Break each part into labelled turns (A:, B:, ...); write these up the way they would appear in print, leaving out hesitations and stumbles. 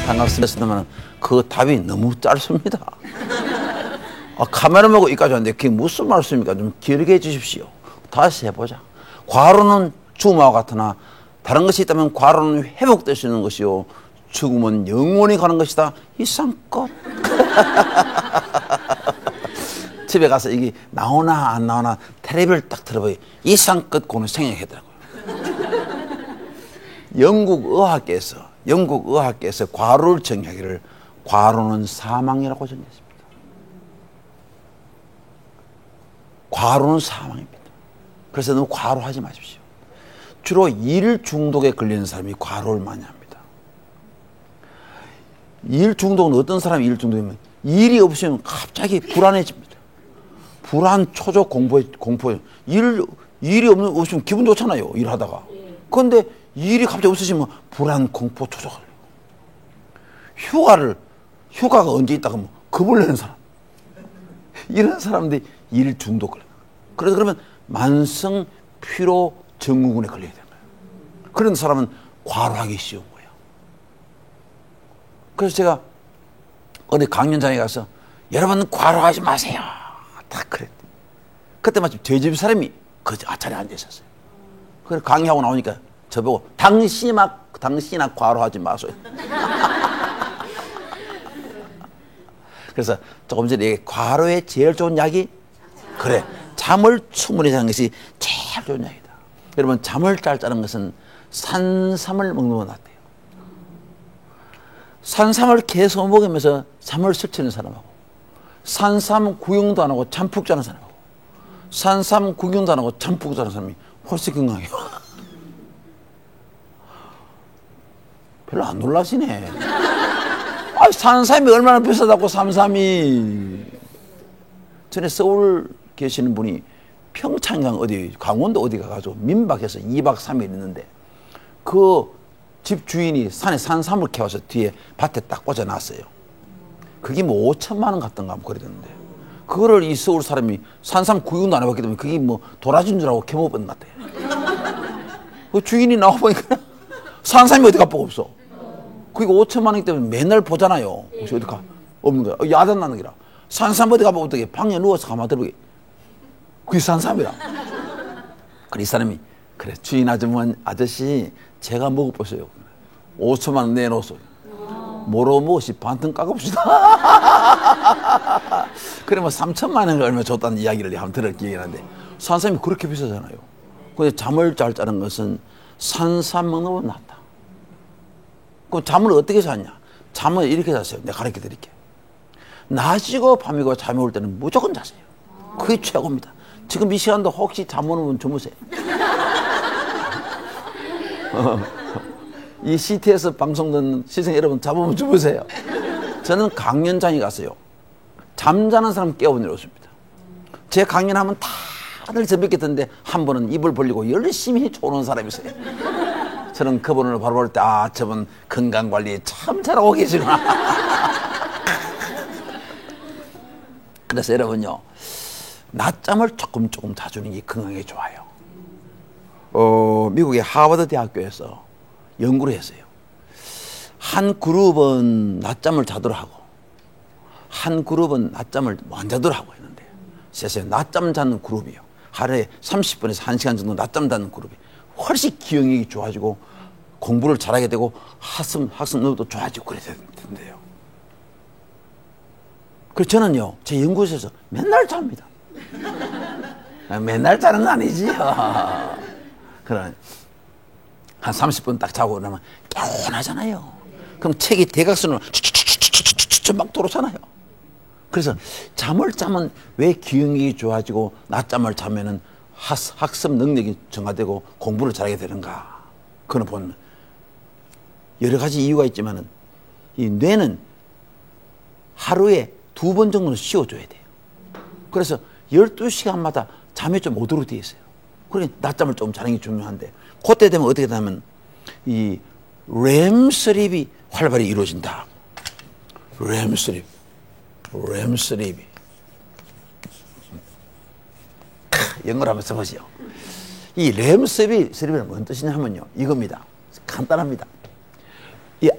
A: 반갑습니다. 그 답이 너무 짧습니다. 카메라 보고 이까지 왔는데 그게 무슨 말씀입니까? 좀 길게 해주십시오. 다시 해보자. 과로는 죽음과 같으나 다른 것이 있다면 과로는 회복될 수 있는 것이요 죽음은 영원히 가는 것이다. 이상껏. 집에 가서 이게 나오나 안 나오나 텔레비를 딱 틀어보니 이상껏 고는 생략하더라고요. 영국 의학계에서 과로를 정의하기를 과로는 사망이라고 정의했습니다. 과로는 사망입니다. 그래서 너무 과로하지 마십시오. 주로 일 중독에 걸리는 사람이 과로를 많이 합니다. 일 중독은 어떤 사람이 일 중독이면 일이 없으면 갑자기 불안해집니다. 불안, 초조, 공포. 일이 없으면 기분 좋잖아요. 일하다가. 그런데 일이 갑자기 없으시면 불안, 공포, 초조. 휴가가 언제 있다가 뭐 겁을 내는 사람. 이런 사람들이 일 중독 걸려요. 그래서 그러면 만성 피로 증후군에 걸려야 되는 거예요. 그런 사람은 과로하기 쉬운 거예요. 그래서 제가 어디 강연장에 가서 여러분 과로하지 마세요. 다 그랬대. 그때 마침 저희 집 사람이 그 자리에 앉아 있었어요. 그래서 강의하고 나오니까 저보고 당신이나 과로하지 마세요. 그래서 조금 전에 과로에 제일 좋은 약이 그래 잠을 충분히 자는 것이 제일 좋은 약이다. 여러분 잠을 잘 자는 것은 산삼을 먹는 건 낫대요. 산삼을 계속 먹으면서 잠을 설치는 사람하고 산삼 구경도 안 하고 잠푹 자는 사람하고 산삼 구경도 안 하고 잠푹 자는 사람이 훨씬 건강해요. 별로 안 놀라시네. 산삼이 얼마나 비싸다고 삼삼이. 전에 서울 계시는 분이 평창강 어디 강원도 어디 가가지고 민박해서 2박 3일 있는데 그 집 주인이 산에 산삼을 캐와서 뒤에 밭에 딱 꽂아놨어요. 그게 뭐 5천만 원 같던가 그러던데 그거를 이 서울 사람이 산삼 구경도 안 해봤기 때문에 그게 뭐 도라지인 줄 알고 캐먹은 것 같아요. 그 주인이 나와보니까 산삼이 어디 값보고 없어. 그게 5천만 원이기 때문에 맨날 보잖아요. 혹시 어디 가? 없는 거야. 야단 나는 기라. 산삼 어디 가보고 어떻게 방에 누워서 가만 들어보게. 그게 산삼이라. 그래 이 사람이 그래 주인 아저씨 제가 먹어보세요. 5천만 원 내놓았어요. 뭐로 먹으시 반튼 깎읍시다. 그러면 3천만 원을 얼마 줬다는 이야기를 한번 들을 기억이 나는데 산삼이 그렇게 비싸잖아요. 근데 잠을 잘 자는 것은 산삼 먹는 것보다 낫다. 그럼 잠을 어떻게 잤냐? 잠을 이렇게 잤어요. 내가 가르쳐 드릴게요. 낮이고 밤이고 잠이 올 때는 무조건 자세요. 그게 최고입니다. 지금 이 시간도 혹시 잠 오는 분 주무세요. 이 CT에서 방송 듣는 시청 여러분 잠 오면 주무세요. 저는 강연장에 갔어요. 잠자는 사람 깨워내렸습니다. 제 강연하면 다들 재밌게 듣는데 한 분은 입을 벌리고 열심히 조는 사람이 있어요. 저는 그분을 바로 볼 때 저분 건강관리 참 잘하고 계시구나. 그래서 여러분요 낮잠을 조금 자주는 게 건강에 좋아요. 미국의 하버드 대학교에서 연구를 했어요. 한 그룹은 낮잠을 자도록 하고 한 그룹은 낮잠을 안 자도록 하고 했는데 세상에 낮잠 자는 그룹이요. 하루에 30분에서 1시간 정도 낮잠 자는 그룹이 훨씬 기억력이 좋아지고 공부를 잘하게 되고 학습 능력도 좋아지고 그래야 된대요. 그래서 저는요 제 연구소에서 맨날 잡니다. 맨날 자는 건 아니지요. 그럼 한 30분 딱 자고 그러면 개운하잖아요. 그럼 책이 대각선으로 막 돌아오잖아요. 그래서 잠을 자면 왜 기억력이 좋아지고 낮잠을 자면은 학습 능력이 증가되고 공부를 잘하게 되는가? 그건 보면 여러 가지 이유가 있지만은 이 뇌는 하루에 2번 정도는 쉬어줘야 돼요. 그래서 12시간마다 잠이 좀 오도록 되어 있어요. 그러니까 낮잠을 좀 자는 게 중요한데 그때 되면 어떻게 되냐면 이 렘슬립이 활발히 이루어진다. 렘슬립이 영어를 한번 써보시죠. 이 렘슬립은 무슨 뜻이냐면요 이겁니다. 간단합니다. 이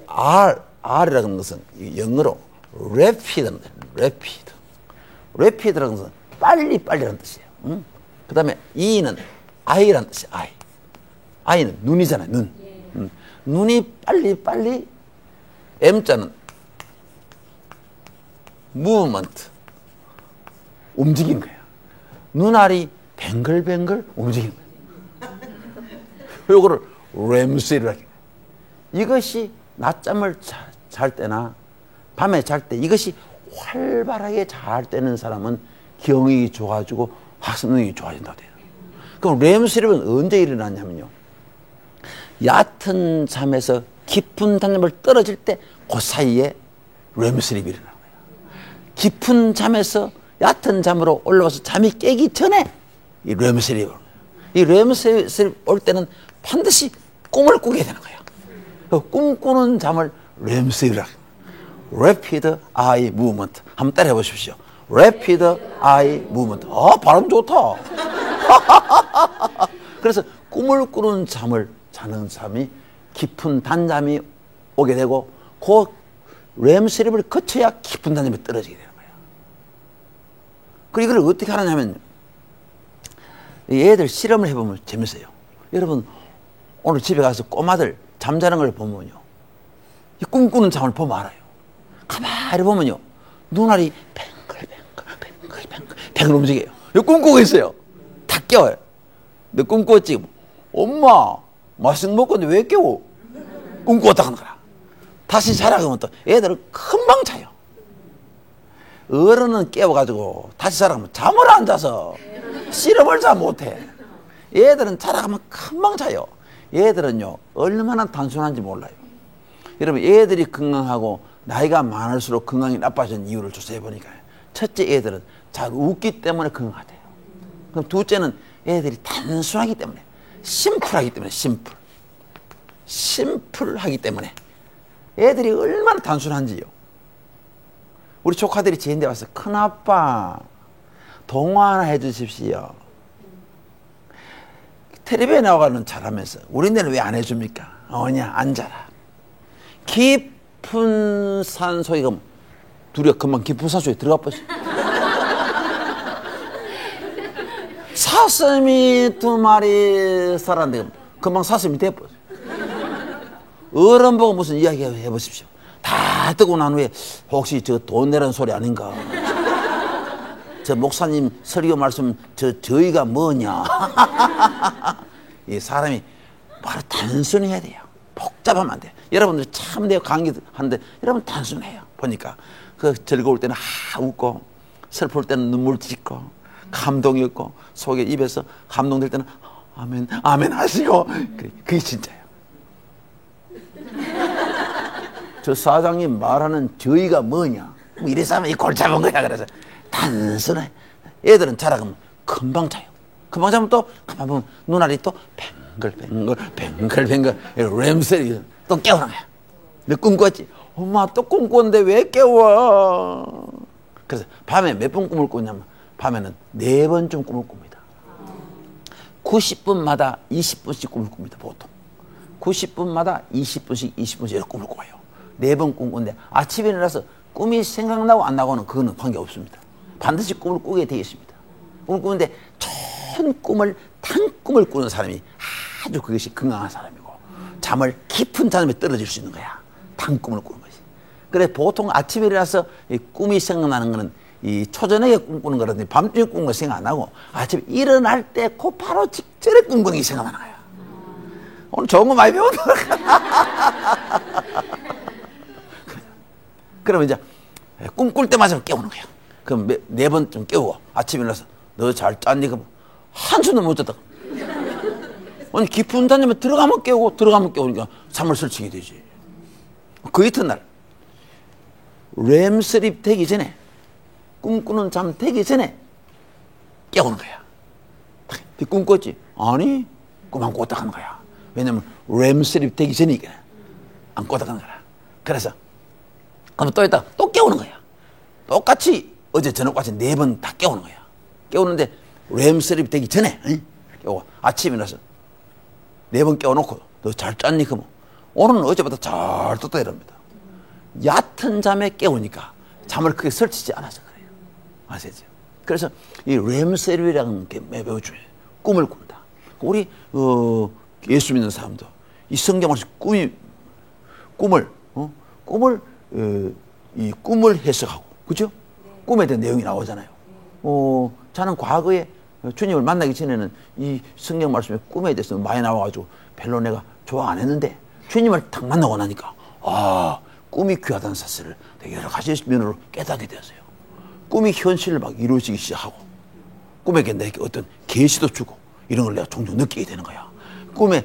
A: R이라는 것은 영어로 rapid라는 뜻이에요. rapid. rapid라는 것은 빨리라는 뜻이에요. 그 다음에 E는 I라는 뜻이에요. I는 눈이잖아요. 눈. 눈이 빨리 M자는 movement. 움직인 거예요. 눈알이 뱅글뱅글 움직인 거예요. 요거를 렘슬이라고 해요. 이것이 낮잠을 잘 때나 밤에 잘 때 이것이 활발하게 잘 때는 사람은 기억력이 좋아지고 학습 능력이 좋아진다고 돼요. 그럼 렘슬은 언제 일어나냐면요. 얕은 잠에서 깊은 잠을 떨어질 때 그 사이에 렘슬립이 일어나는 거예요. 깊은 잠에서 얕은 잠으로 올라와서 잠이 깨기 전에 이 렘슬립이 오는 거예요. 이 렘슬립 올 때는 반드시 꿈을 꾸게 되는 거예요. 꿈꾸는 잠을 렘슬립이라고 해요. Rapid Eye Movement. 한번 따라해 보십시오. Rapid Eye Movement. 발음 좋다. 그래서 꿈을 꾸는 잠을 자는 사람이 깊은 단잠이 오게 되고 그 렘슬립을 거쳐야 깊은 단잠에 떨어지게 되는 거예요. 그리고 이걸 어떻게 하느냐면 얘들 실험을 해보면 재밌어요. 여러분 오늘 집에 가서 꼬마들 잠자는 걸 보면요. 이 꿈꾸는 잠을 보면 알아요. 가만히 보면요. 눈알이 뱅글 움직여요. 이거 꿈꾸고 있어요. 다 깨워요. 너 꿈꿨지? 엄마 맛있는 거 먹었는데 왜 깨워? 꿈꾸었다 하는 거라. 다시 자라 그러면 또 애들은 금방 자요. 어른은 깨워가지고 다시 자라 그러면 잠을 안 자서 실험을 잘 못해. 얘들은 자라가면 금방 자요. 얘들은요 얼마나 단순한지 몰라요. 여러분 애들이 건강하고 나이가 많을수록 건강이 나빠지는 이유를 조사해 보니까 첫째 애들은 잘 웃기 때문에 건강하대요. 그럼 둘째는 애들이 단순하기 때문에 심플하기 때문에 심플하기 때문에 애들이 얼마나 단순한지요. 우리 조카들이 저한테 와서 큰아빠 동화 하나 해주십시오. 텔레비에 나와가는 잘하면서 우리네는 왜 안 해줍니까? 어냐 앉아라. 깊은 산속에 가면 둘이 금방 깊은 산속에 들어가 보시. 사슴이 2마리 살았는데 금방 사슴이 돼버려. 어른 보고 무슨 이야기 해보십시오. 다 뜨고 난 후에 혹시 저 돈 내라는 소리 아닌가? 저 목사님 설교 말씀 저희가 뭐냐? 이 사람이 바로 단순해야 돼요. 복잡하면 안 돼요. 여러분들 참 내가 강의하는데 여러분 단순해요. 보니까 그 즐거울 때는 웃고 슬플 때는 눈물 짓고 감동이 없고 속에 입에서 감동될 때는 아멘 아멘 하시고 그게 진짜예요. 저 사장님 말하는 저희가 뭐냐? 뭐 이래서 하면 이 골 잡은 거야. 그래서 단순해. 애들은 자라가면 금방 자요. 금방 자면 또 가만 보면 눈알이 또 뱅글뱅글 렘슬이 또 깨우는 거야. 너 꿈꿨지? 엄마 또 꿈꿨는데 왜 깨워? 그래서 밤에 몇 번 꿈을 꾸냐면 밤에는 4번쯤 꿈을 꿉니다. 90분마다 20분씩 꿈을 꿉니다. 보통 90분마다 20분씩 이렇게 꿈을 꿔요. 4번 꿈 꾸는데 아침에 일어나서 꿈이 생각나고 안 나고는 그거는 관계없습니다. 반드시 꿈을 꾸게 되어 있습니다. 꿈을 꾸는데 좋은 꿈을 단 꿈을 꾸는 사람이 아주 그것이 건강한 사람이고 잠을 깊은 잠에 떨어질 수 있는 거야. 단 꿈을 꾸는 것이. 그래 보통 아침에 일어나서 이 꿈이 생각나는 거는 이 초저녁에 꿈꾸는 거라든지 밤중에 꾸는 거 생각 안 나고 아침에 일어날 때 그 바로 직전에 꿈꾸는 게 생각나는 거야. 오늘 좋은 거 많이 배웠다. 그러면 이제 꿈꿀 때마다 깨우는 거야. 그럼 4번쯤 깨우고 아침에 일어나서 너 잘 짰니? 그럼 한숨도 못 잤다. 아니 깊은 잠에 들어가면 깨우고 들어가면 깨우니까 잠을 설치게 되지. 그 이튿날 렘슬립 되기 전에 꿈꾸는 잠 되기 전에 깨우는 거야. 꿈꿨지? 아니 꿈 안 꿨다 하는 거야. 왜냐면 렘슬립 되기 전이니까 안 꿨다 하는 거야. 그래서 그럼 또 있다 또 깨우는 거야. 똑같이 어제 저녁같이 4번 다 깨우는 거야. 깨우는데 렘슬립 되기 전에 깨우고 아침에 일어나서 4번 깨워놓고 너 잘 짰니? 그러면 오늘은 어제보다 잘 떴다 이럽니다. 얕은 잠에 깨우니까 잠을 크게 설치지 않아서 그래요. 아시죠? 그래서 이 렘슬립이라는 게 매우 중요해요. 꿈을 꾼다. 우리 예수 믿는 사람도 이 성경을 꿈을 이 꿈을 해석하고, 그죠? 꿈에 대한 내용이 나오잖아요. 저는 과거에 주님을 만나기 전에는 이 성경 말씀에 꿈에 대해서 많이 나와가지고 별로 내가 좋아 안 했는데, 주님을 딱 만나고 나니까 꿈이 귀하다는 사실을 되게 여러 가지 면으로 깨닫게 되었어요. 꿈이 현실을 막 이루어지기 시작하고, 꿈에게 내게 어떤 계시도 주고, 이런 걸 내가 종종 느끼게 되는 거야. 꿈을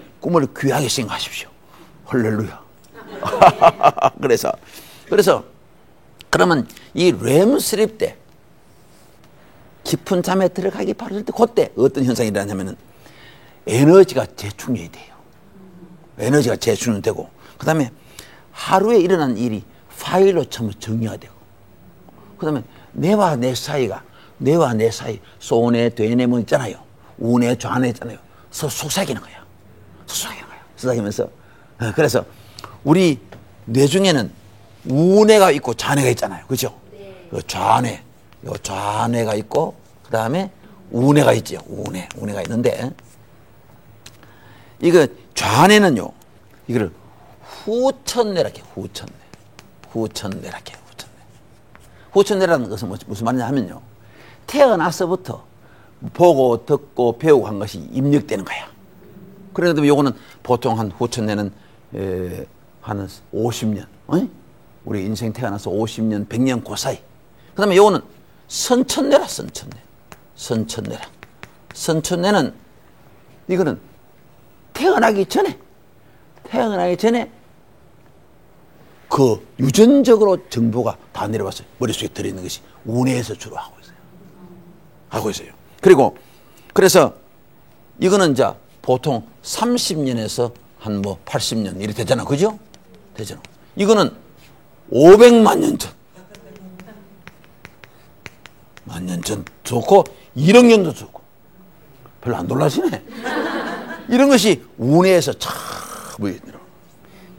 A: 귀하게 생각하십시오. 할렐루야. 그래서 그러면 이 렘슬립 때, 깊은 잠에 들어가기 바로 때, 그때 어떤 현상이 일어나냐면은 에너지가 재충전이 돼요. 에너지가 재충전되고, 그 다음에 하루에 일어난 일이 파일로 처음 정리가 되고, 그 다음에 내와 내 사이, 소내, 되내 뭐 있잖아요. 우내, 좌내 있잖아요. 속삭이는 거야. 속삭이면서. 그래서 우리 뇌 중에는 우뇌가 있고 좌뇌가 있잖아요. 그죠? 네. 좌뇌가 있고, 그 다음에 우뇌가 있죠. 우뇌가 있는데, 이거 좌뇌는요, 이거를 후천뇌라고 해요. 후천뇌라는 것은 무슨 말이냐 하면요, 태어나서부터 보고 듣고 배우고 한 것이 입력되는 거야. 그런데 요거는 보통 한 후천뇌는 한 50년, 우리 인생 태어나서 50년, 100년 그 사이. 그 다음에 요거는 선천뇌라. 선천뇌는 이거는 태어나기 전에 그 유전적으로 정보가 다 내려와서 머릿속에 들어있는 것이 우뇌에서 주로 하고 있어요. 그래서 이거는 이제 보통 30년에서 한 80년 이렇게 되잖아. 그죠? 되잖아. 이거는 500만 년 전. 만년 전 좋고 1억 년도 좋고. 별로 안 놀라시네. 이런 것이 우뇌에서 쫙 보이더라고요.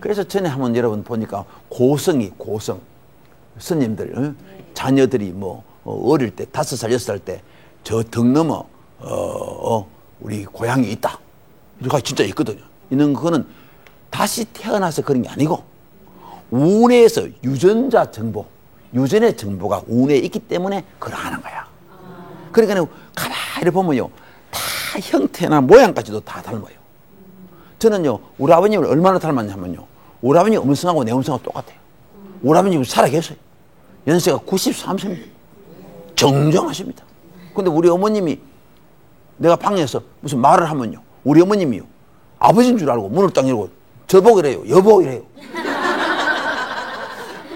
A: 그래서 전에 한번 여러분 보니까 고성 스님들, 자녀들이 어릴 때 5살, 6살 때 저 등 넘어 우리 고향이 있다. 이렇게 진짜 있거든요. 있는 그거는 다시 태어나서 그런 게 아니고 우뇌에서 유전의 정보가 우뇌에 있기 때문에 그걸 하는 거야. 그러니까 가만히 보면요, 다 형태나 모양까지도 다 닮아요. 저는요, 우리 아버님을 얼마나 닮았냐면요, 우리 아버님 음성하고 내 음성하고 똑같아요. 우리 아버님 살아계세요. 연세가 93세입니다. 정정하십니다. 근데 우리 어머님이 내가 방에서 무슨 말을 하면요, 우리 어머님이요, 아버지인 줄 알고 문을 딱 열고 저보기래요. 여보이래요.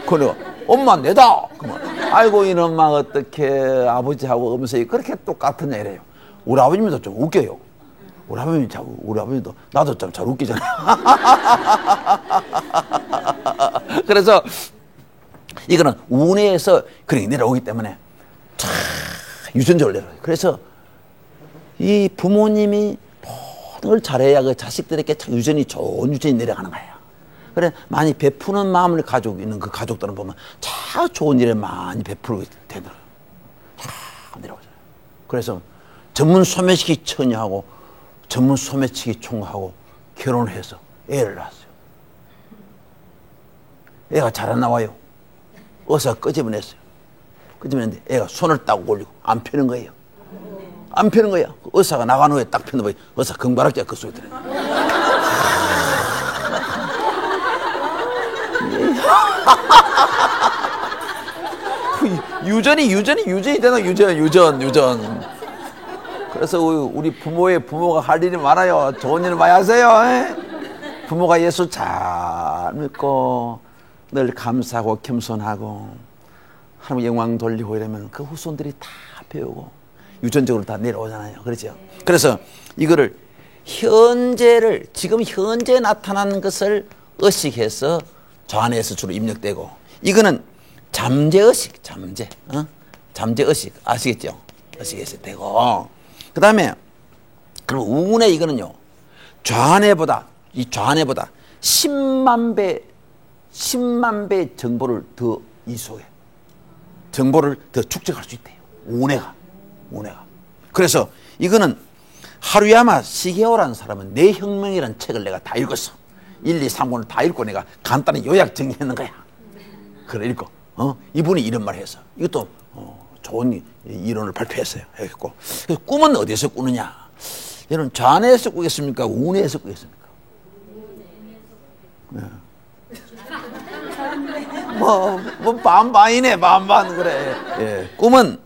A: 그래요. 엄마 내다. 그러면 아이고 이놈아 어떻게 아버지하고 음성이 그렇게 똑같으냐 이래요. 우리 아버님도 좀 웃겨요. 우리 아버님도 나도 좀 잘 웃기잖아요. 그래서 이거는 우뇌에서 그렇게 내려오기 때문에 참 유전적으로 내려와요. 그래서 이 부모님이 모든 걸 잘해야 그 자식들에게 참 좋은 유전이 내려가는 거예요. 그래, 많이 베푸는 마음을 가지고 있는 그 가족들은 보면 참 좋은 일에 많이 베풀게 되더라고요. 참 내려오잖아요. 그래서 전문 소매치기 처녀하고 전문 소매치기 총하고 결혼을 해서 애를 낳았어요. 애가 잘 안 나와요. 의사가 끄집어냈어요. 끄집어냈는데 애가 손을 딱 올리고 안 펴는 거예요. 안 펴는 거야. 의사가 나간 후에 딱 펴는 거예요. 의사 금바락지가 그 소리 들어요. 유전이 되나? 유전. 그래서 우리 부모가 할 일이 많아요. 좋은 일 많이 하세요. 부모가 예수 잘 믿고 늘 감사하고 겸손하고 하나님 영광 돌리고 이러면 그 후손들이 다 배우고 유전적으로 다 내려오잖아요. 그렇죠? 그래서 이거를 지금 현재 나타나는 것을 의식해서 좌뇌에서 주로 입력되고, 이거는 잠재의식, 잠재의식 아시겠죠? 의식에서 되고, 그 다음에 그럼 우뇌 이거는요, 좌뇌보다 10만 배 10만 배의 정보를 더 이속해. 정보를 더 축적할 수 있대요. 운해가. 그래서 이거는 하루야마 시게오라는 사람은 내 혁명이라는 책을 내가 다 읽었어. 1, 2, 3권을 다 읽고 내가 간단히 요약 정리했는 거야. 그래 읽고 이분이 이런 말을 해서 이것도 좋은 이론을 발표했어요. 했고 그래서 꿈은 어디에서 꾸느냐? 여러분 좌뇌에서 꾸겠습니까? 우뇌에서 꾸겠습니까? 네. 뭐 반반이네 반반 그래. 예, 꿈은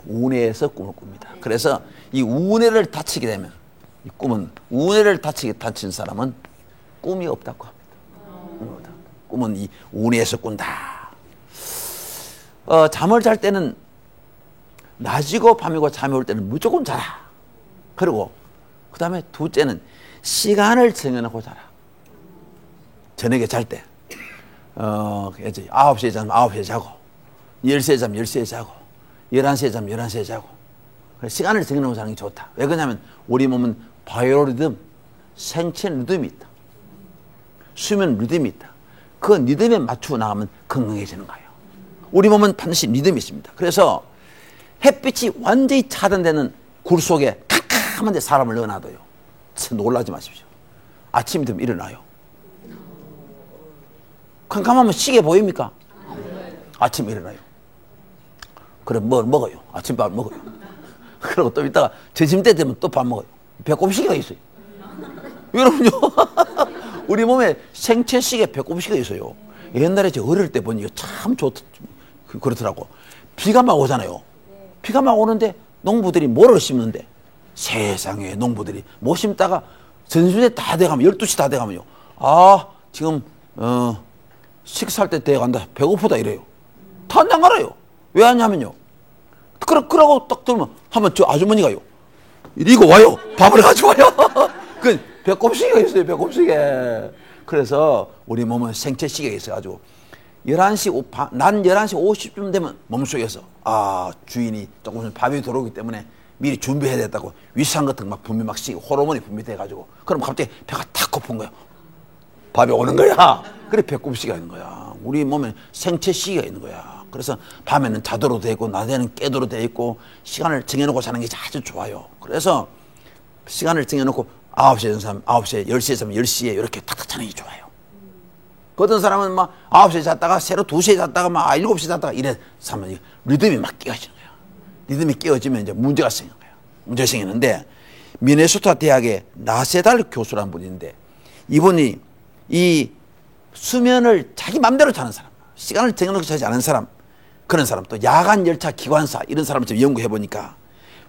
A: 우뇌에서 꿈을 꿉니다. 그래서 이 우뇌를 다치게 되면 이 꿈은 우뇌를 다친 사람은 꿈이 없다고 합니다. 꿈은 이 우뇌에서 꾼다. 잠을 잘 때는 낮이고 밤이고 잠이 올 때는 무조건 자라. 그리고 그 다음에 둘째는 시간을 정해놓고 자라. 저녁에 잘 때 9시에 자면 9시에 자고 10시에 자면 10시에 자고 11시에 자면 11시에 자고 시간을 정해놓고 자는 게 좋다. 왜 그러냐면 우리 몸은 바이오리듬, 생체 리듬이 있다. 수면 리듬이 있다. 그 리듬에 맞추어 나가면 건강해지는 거예요. 우리 몸은 반드시 리듬이 있습니다. 그래서 햇빛이 완전히 차단되는 굴 속에 캄캄한 데 사람을 넣어놔도요. 놀라지 마십시오. 아침이 되면 일어나요. 캄캄하면 시계 보입니까? 아침에 일어나요. 그래 뭘 먹어요. 아침밥을 먹어요. 그리고 또 이따가 점심때 되면 또 밥 먹어요. 배꼽시계가 있어요. 여러분요. 우리 몸에 생체시계 배꼽시계가 있어요. 옛날에 저 어릴 때 보니 참 그렇더라고. 비가 막 오잖아요. 비가 막 오는데 농부들이 모를 심는데 세상에 농부들이 못 심다가 전수제 다 돼가면 12시 다 돼가면요. 지금 식사할 때 돼간다. 배고프다 이래요. 탄장 갈아요. 왜 하냐면요. 그러고 딱 들면 하면 저 아주머니가요. 이거 와요. 밥을 가져와요. 그 배꼽시계가 있어요. 배꼽시계. 그래서 우리 몸은 생체시계가 있어가지고 낮 11시 50분 되면 몸속에서 주인이 조금 밥이 들어오기 때문에 미리 준비해야 됐다고 위산 같은 거 막 분비 막 시키고 호르몬이 분비돼가지고 그럼 갑자기 배가 탁 고픈 거야. 밥이 오는 거야. 그래 배꼽시계가 있는 거야. 우리 몸에 생체시계가 있는 거야. 그래서 밤에는 자도록 돼 있고 낮에는 깨도록 돼 있고 시간을 정해놓고 자는 게 아주 좋아요. 그래서 시간을 정해놓고 9시에 자면 9시에 10시에 자면 10시에 이렇게 탁탁 자는 게 좋아요. 그 어떤 사람은 막 9시에 잤다가 새로 2시에 잤다가 막 7시에 잤다가 이래 자면 리듬이 막 깨어지는 거야. 리듬이 깨어지면 이제 문제가 생기는 거야. 문제가 생기는데 미네소타 대학의 나세달 교수라는 분이 있는데 이분이 이 수면을 자기 맘대로 자는 사람, 시간을 정해놓고 자지 않은 사람, 그런 사람, 또 야간 열차 기관사 이런 사람을 좀 연구해 보니까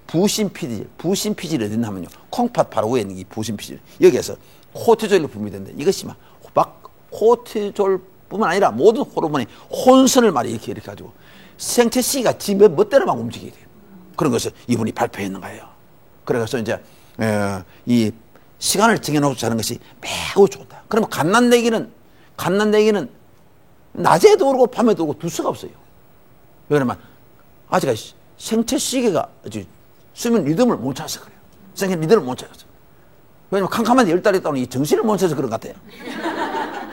A: 부신피질이 어디 있냐면요. 콩팥 바로 위에 있는 이 부신피질 여기에서 코티졸이 분비되는데 이것이 막 코티졸뿐만 아니라 모든 호르몬이 혼선을 말이 이렇게 가지고 생체 시기가 지 멋대로 막 움직이게 돼요. 그런 것을 이분이 발표했는 거예요. 그래서 이제 이 시간을 정해놓고 자는 것이 매우 좋다. 그러면 갓난내기는 낮에도 오르고 밤에도 오르고 둘 수가 없어요. 왜냐면 아직 생체 시계가 수면 리듬을 못 찾아서 그래요. 생체 리듬을 못 찾아서. 왜냐면 캄캄한데 10달이 있다 보니 이 정신을 못 찾아서 그런 것 같아요.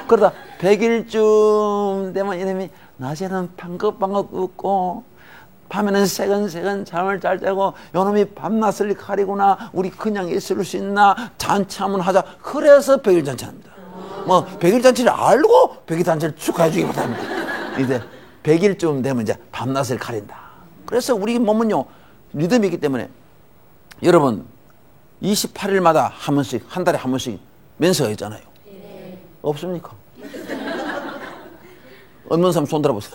A: 그러다 100일쯤 되면 이놈이 낮에는 방긋방긋 웃고 밤에는 새근새근 잠을 잘 자고 요놈이 밤낮을 가리구나. 우리 그냥 있을 수 있나. 잔치 한번 하자. 그래서 100일 잔치합니다. 뭐 100일 잔치를 알고 100일 잔치를 축하해 주기 바랍니다. 이제 100일쯤 되면 이제 밤낮을 가린다. 그래서 우리 몸은요 리듬이 있기 때문에 여러분 28일마다 한 번씩 한 달에 한 번씩 면세가 있잖아요. 없습니까? 없는 사람 손 들어보세요.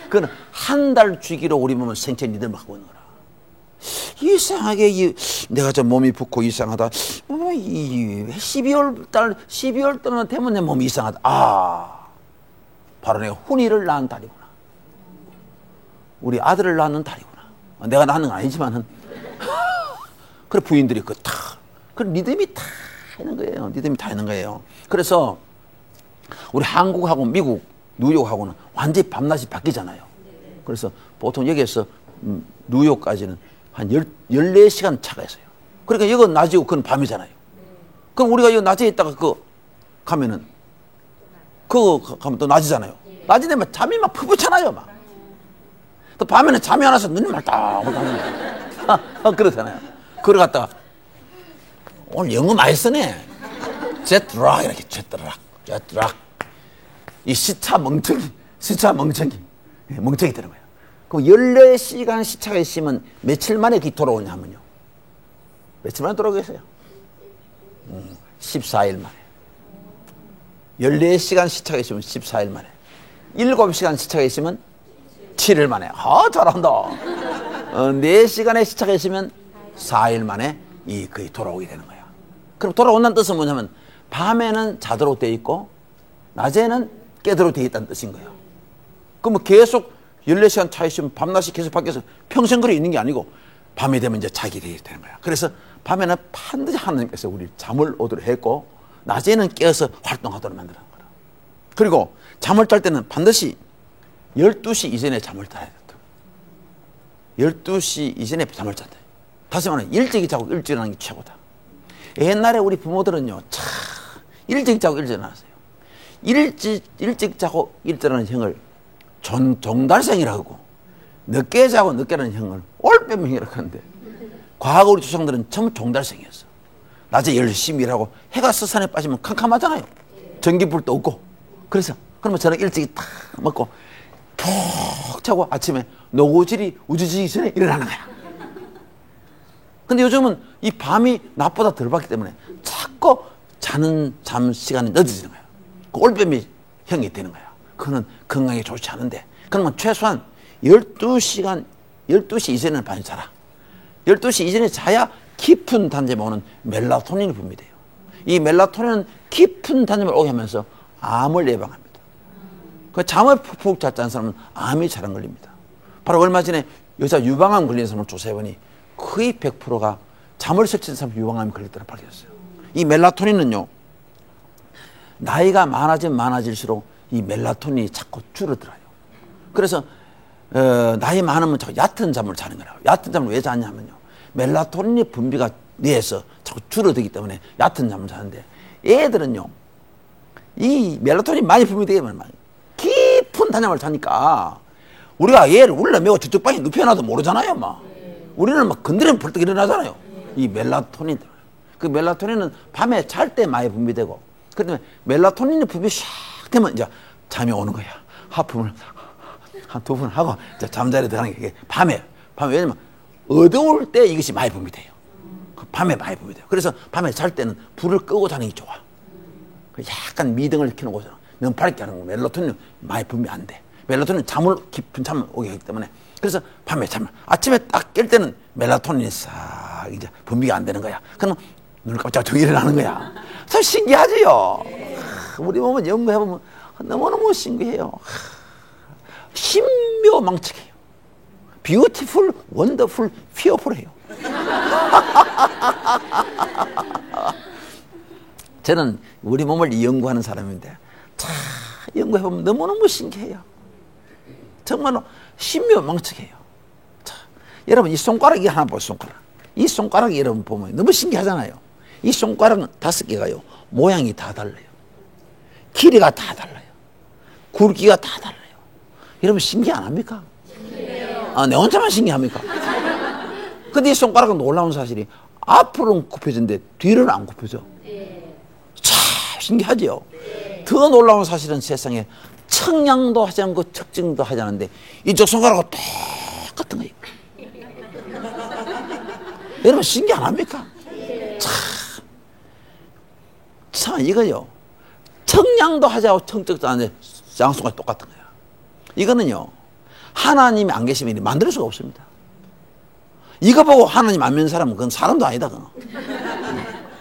A: 그건 한 달 주기로 우리 몸은 생체 리듬을 갖고 있는 거라. 이상하게 내가 저 몸이 붓고 이상하다. 12월 달만 되면 내 몸이 이상하다. 바로 내가 훈이를 낳은 달이구나. 우리 아들을 낳는 달이구나. 내가 낳는 건 아니지만은. 그래 부인들이 그 리듬이 다 있는 거예요. 리듬이 다 있는 거예요. 그래서 우리 한국하고 미국, 뉴욕하고는 완전히 밤낮이 바뀌잖아요. 그래서 보통 여기에서 뉴욕까지는 한 14시간 차가 있어요. 그러니까 이건 낮이고 그건 밤이잖아요. 그럼 우리가 이 낮에 있다가 가면은 그거 가면 또 낮이잖아요. 낮이 되면 잠이 막 푸푸잖아요, 막. 또 밤에는 잠이 안 와서 눈이 말딱 그렇잖아요. 그걸 갖다가 오늘 영어 많이 쓰네. 제트락 이렇게 제트락. 이 시차 멍청이 되는 거예요. 그럼 14시간 시차가 있으면 며칠 만에 돌아오냐 하면요. 며칠 만에 돌아오겠어요? 14일 만에. 14시간 시차가 있으면 14일 만에. 7시간 시차가 있으면 7일 만에. 잘한다. 4시간의 시차가 있으면 4일 만에 거의 돌아오게 되는 거야. 그럼 돌아온다는 뜻은 뭐냐면 밤에는 자도록 되어 있고 낮에는 깨도록 되어 있다는 뜻인 거예요. 그럼 계속 14시간 차 있으면 밤낮이 계속 바뀌어서 평생 그래 있는 게 아니고 밤이 되면 이제 자게 되는 거야. 그래서 밤에는 반드시 하나님께서 우리 잠을 오도록 했고 낮에는 깨어서 활동하도록 만드는 거라. 그리고 잠을 잘 때는 반드시 12시 이전에 잠을 자야 돼. 12시 이전에 잠을 자야 돼. 다시 말하면 일찍 자고 일찍 일어나는 게 최고다. 옛날에 우리 부모들은요, 참 일찍 자고 일찍 일어났어요. 일찍 자고 일찍 일어나는 형을 종달생이라고 하고 늦게 자고 늦게 일어나는 형을 올빼미형이라고 하는데 과거 우리 조상들은 전부 종달생이었어. 낮에 열심히 일하고 해가 서산에 빠지면 캄캄하잖아요. 전기불도 없고. 그래서 그러면 저는 일찍 탁 먹고 푹 자고 아침에 노고질이 우주지기 전에 일어나는 거야. 근데 요즘은 이 밤이 낮보다 덜 받기 때문에 자꾸 자는 잠 시간이 늦어지는 거야. 그 올빼미 형이 되는 거야. 그거는 건강에 좋지 않은데. 그러면 최소한 12시 이전에는 반이 자라. 12시 이전에 자야 깊은 단잠에 오는 멜라토닌이 분비돼요. 이 멜라토닌은 깊은 단잠을 오게 하면서 암을 예방합니다. 그 잠을 푹푹 잤다는 사람은 암이 잘 안 걸립니다. 바로 얼마 전에 여자 유방암 걸린 사람을 조사해보니 거의 100%가 잠을 설치는 사람 유방암이 걸렸다고 밝혀졌어요. 이 멜라토닌은요, 나이가 많아질수록 이 멜라토닌이 자꾸 줄어들어요. 그래서 나이 많으면 자꾸 얕은 잠을 자는 거라고. 얕은 잠을 왜 자냐면요, 멜라토닌이 분비가 뇌에서 자꾸 줄어들기 때문에 얕은 잠을 자는데, 애들은요 이 멜라토닌이 많이 분비되면 깊은 단잠을 자니까 우리가 얘를 울려매고 저쪽 방에 눕혀놔도 모르잖아요. 막 우리는 막 건드리면 벌떡 일어나잖아요. 이 멜라토닌 때문에. 그 멜라토닌은 밤에 잘 때 많이 분비되고, 그다음에 멜라토닌이 분비 샥 되면 이제 잠이 오는 거야. 하품을 한 2번 하고 이제 잠자리에 들어가는 게 밤에 왜냐면 어두울 때 이것이 많이 분비돼요. 밤에 많이 분비돼요. 그래서 밤에 잘 때는 불을 끄고 자는 게 좋아. 약간 미등을 켜놓고 자는. 너무 밝게 하는 거. 멜라토닌 많이 분비 안 돼. 멜라토닌 깊은 잠을 오게 하기 때문에. 그래서 밤에 아침에 딱 깰 때는 멜라토닌이 싹 이제 분비가 안 되는 거야. 그러면 눈을 깜짝 뜨고 일어나는 거야. 참 신기하지요? 우리 몸은 연구해보면 너무너무 신기해요. 신묘망측해요. 뷰티풀, 원더풀, 피어풀해요. 저는 우리 몸을 연구하는 사람인데 참 연구해보면 너무너무 신기해요. 정말로 신묘망측해요. 여러분 이 손가락이 하나 보세요. 손가락. 이 손가락이 여러분 보면 너무 신기하잖아요. 이 손가락은 5개가요 모양이 다 달라요. 길이가 다 달라요. 굵기가 다 달라요. 여러분 신기 안 합니까? 내 혼자만 신기합니까? 근데 이 손가락은 놀라운 사실이 앞으로는 굽혀지는데 뒤로는 안 굽혀져. 참 신기하죠? 더 놀라운 사실은 세상에 청량도 하지 않고 측정도 하지 않는데 이쪽 손가락하고 똑같은 거예요. 여러분 신기 안 합니까? 참 이거요, 청량도 하지 않고 청적도 안 하는데 양수가 똑같은 거야. 이거는요 하나님이 안 계시면 만들 수가 없습니다. 이거 보고 하나님 안 믿는 사람은 그건 사람도 아니다.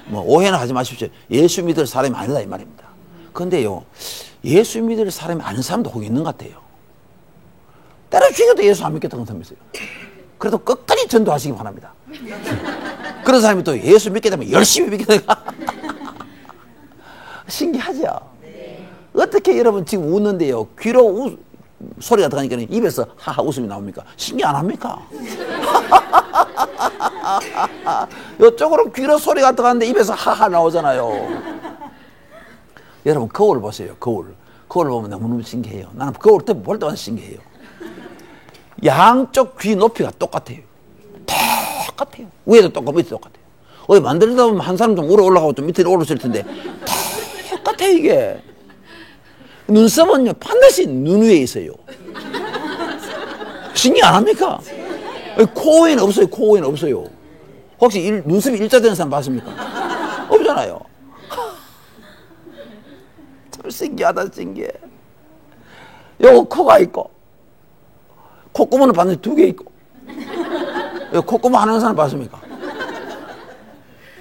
A: 뭐 오해는 하지 마십시오. 예수 믿을 사람이 아니다 이 말입니다. 그런데요 예수 믿을 사람이 아는 사람도 혹 있는 것 같아요. 때려 죽여도 예수 안 믿겠다는 사람이 있어요. 그래도 끝까지 전도하시기 바랍니다. 그런 사람이 또 예수 믿게 되면 열심히 믿게 되니까 신기하죠? 어떻게 여러분 지금 웃는데요 귀로 소리가 들어가니까 입에서 하하 웃음이 나옵니까? 신기 안 합니까? 이쪽으로 귀로 소리가 들어가는데 입에서 하하 나오잖아요. 여러분 거울 보세요. 거울 거울 보면 너무너무 신기해요. 나는 거울 볼 때마다 신기해요. 양쪽 귀 높이가 똑같아요. 똑같아요. 위에도 똑같고 밑에도 똑같아요. 어디 만들다 보면 한 사람 좀 위로 올라가고 좀 밑으로 올라올 텐데 똑같아요 이게. 눈썹은요 반드시 눈 위에 있어요. 신기 안 합니까? 코 위에는 없어요. 코 위에는 없어요. 혹시 눈썹이 일자되는 사람 봤습니까? 없잖아요. 참 신기하다 신기해. 요거 코가 있고 콧구멍은 반드시 2개 있고 콧구멍 하는 사람 봤습니까?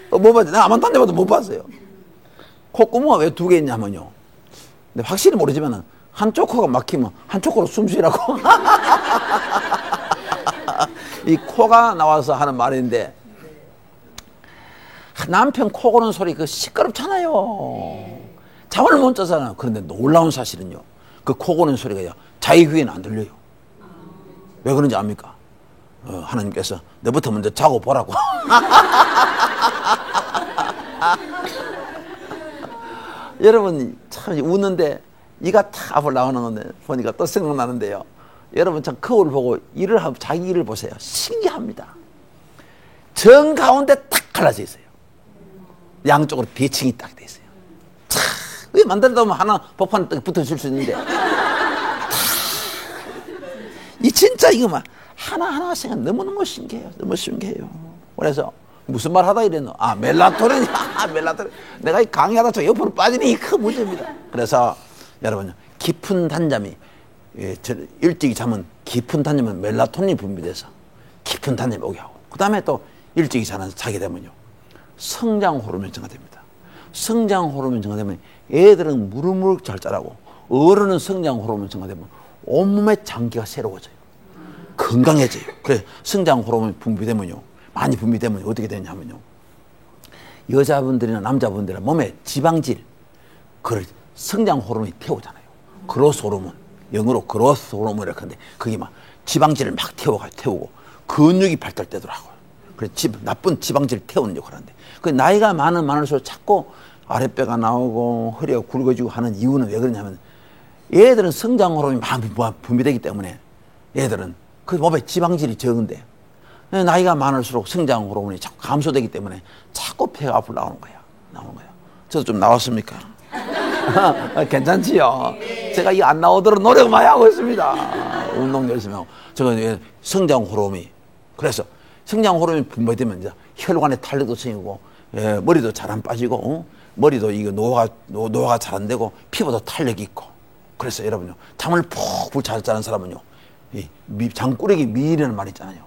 A: 못 봤죠. 내가 아무튼 데봐도 못 봤어요. 콧구멍은 왜 2개 있냐면요. 근데 확실히 모르지만 한쪽 코가 막히면 한쪽 코로 숨 쉬라고. 이 코가 나와서 하는 말인데 남편 코 고는 소리 그 시끄럽잖아요. 잠을 못 자잖아요. 그런데 놀라운 사실은요. 그 코 고는 소리가요. 자기 귀에는 안 들려요. 왜 그런지 압니까? 하나님께서 너부터 먼저 자고 보라고. 여러분 참 웃는데 이가 탁 앞으로 나오는 건데 보니까 또 생각나는데요. 여러분 참 거울 보고 일을 하고 자기 일을 보세요. 신기합니다. 정 가운데 딱 갈라져 있어요. 양쪽으로 비층이 딱 돼 있어요. 참, 왜 만들다 보면 하나 복판 붙어줄 수 있는데 이 진짜 이거 막 하나하나 생각 너무너무 신기해요. 너무 신기해요. 그래서 무슨 말 하다 이랬노? 아, 멜라토닌. 아, 멜라토닌. 내가 이 강의하다 저 옆으로 빠지니 이 큰 문제입니다. 그래서 여러분, 깊은 단잠이, 일찍이 자면 깊은 단잠은 멜라토닌이 분비돼서 깊은 단잠이 오게 하고, 그 다음에 또 일찍이 자게 되면요. 성장 호르몬이 증가됩니다. 성장 호르몬이 증가되면 애들은 무르무르 잘 자라고, 어른은 성장 호르몬이 증가되면 온몸의 장기가 새로워져요. 건강해져요. 그래, 성장 호르몬이 분비되면요. 많이 분비되면 어떻게 되냐면요. 여자분들이나 남자분들은 몸에 지방질, 그걸 성장 호르몬이 태우잖아요. 그로스 호르몬, 영어로 그로스 호르몬 이렇게 하는데 그게 막 지방질을 막 태우고 근육이 발달되도록 하고요. 그래, 나쁜 지방질을 태우는 역할을 하는데 그 나이가 많을수록 자꾸 아랫배가 나오고 허리가 굵어지고 하는 이유는 왜 그러냐면 얘들은 성장 호르몬이 많이 분비되기 때문에 얘들은 그 몸에 지방질이 적은데 나이가 많을수록 성장 호르몬이 자꾸 감소되기 때문에 자꾸 폐가 앞으로 나오는 거야. 저도 좀 나왔습니까? 괜찮지요? 제가 이 안 나오도록 노력 많이 하고 있습니다. 운동 열심히 하고. 저는 성장 호르몬이. 그래서 성장 호르몬이 분비되면 이제 혈관에 탄력도 생기고, 머리도 잘 안 빠지고, 머리도 이거 노화가 잘 안 되고, 피부도 탄력이 있고. 그래서 여러분요, 잠을 푹 잘 자는 사람은요, 잠꾸러기 미인이라는 말 있잖아요.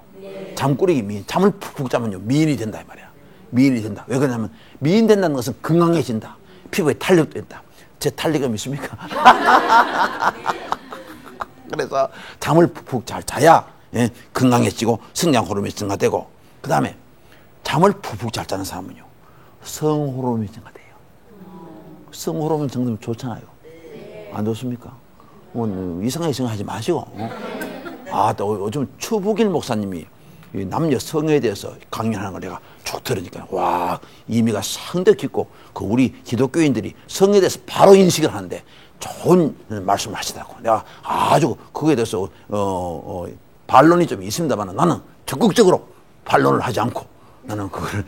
A: 잠꾸러기 미인, 잠을 푹 자면요 미인이 된다 이 말이야. 미인이 된다. 왜 그러냐면 미인 된다는 것은 건강해진다. 피부에 탄력도 있다. 제 탄력이 있습니까? 그래서 잠을 푹 잘 자야 건강해지고 성장 호르몬이 증가되고, 그 다음에 잠을 푹 잘 자는 사람은요 성 호르몬이 증가돼요. 성 호르몬 증가되면 좋잖아요. 안 좋습니까? 이상하게 생각하지 마시고. 또 요즘 추북일 목사님이 남녀 성에 대해서 강연하는 걸 내가 쭉 들으니까 와, 의미가 상당히 깊고 그 우리 기독교인들이 성에 대해서 바로 인식을 하는데 좋은 말씀을 하시더라고. 내가 아주 그거에 대해서 반론이 좀 있습니다만 나는 적극적으로 반론을 하지 않고 나는 그걸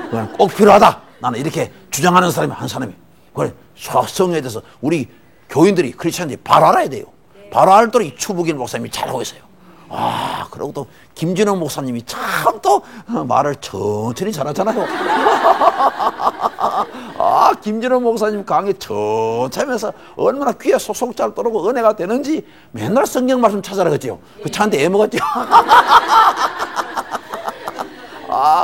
A: 그냥 꼭 필요하다. 나는 이렇게 주장하는 사람이 한 사람이. 그래, 성에 대해서 우리 교인들이 크리스천들이 바로 알아야 돼요. 바로 알도록 이 추북일 목사님이 잘하고 있어요. 그리고 또 김진호 목사님이 참 또 말을 천천히 잘하잖아요. 김진호 목사님 강의 천천히 하면서 얼마나 귀에 속속 잘 떨어고 은혜가 되는지 맨날 성경 말씀 찾아라 그랬죠. 그 차한테 애먹었죠.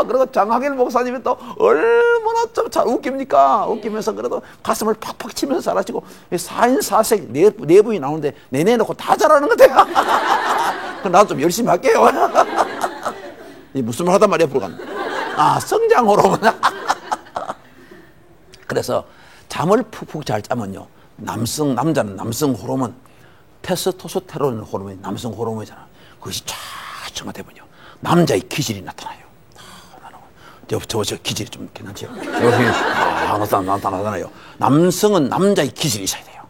A: 그리고 장학일 목사님이 또 얼마나 좀 잘 웃깁니까? 웃기면서 그래도 가슴을 팍팍 치면서 잘하시고 4인 4색 네 분이 나오는데 내내놓고 다 잘하는 것 같아요. 그럼 나도 좀 열심히 할게요. 무슨 말 하단 말이야, 불간. 성장 호르몬. 그래서 잠을 푹푹 잘 자면요. 남자는 남성 호르몬, 테스토스테론 호르몬이 남성 호르몬이잖아. 그것이 쫙 증가되면요. 남자의 기질이 나타나요. 저 기질이 좀 괜찮지요? 여기 나타나잖아요. 남성은 남자의 기질이 있어야 돼요.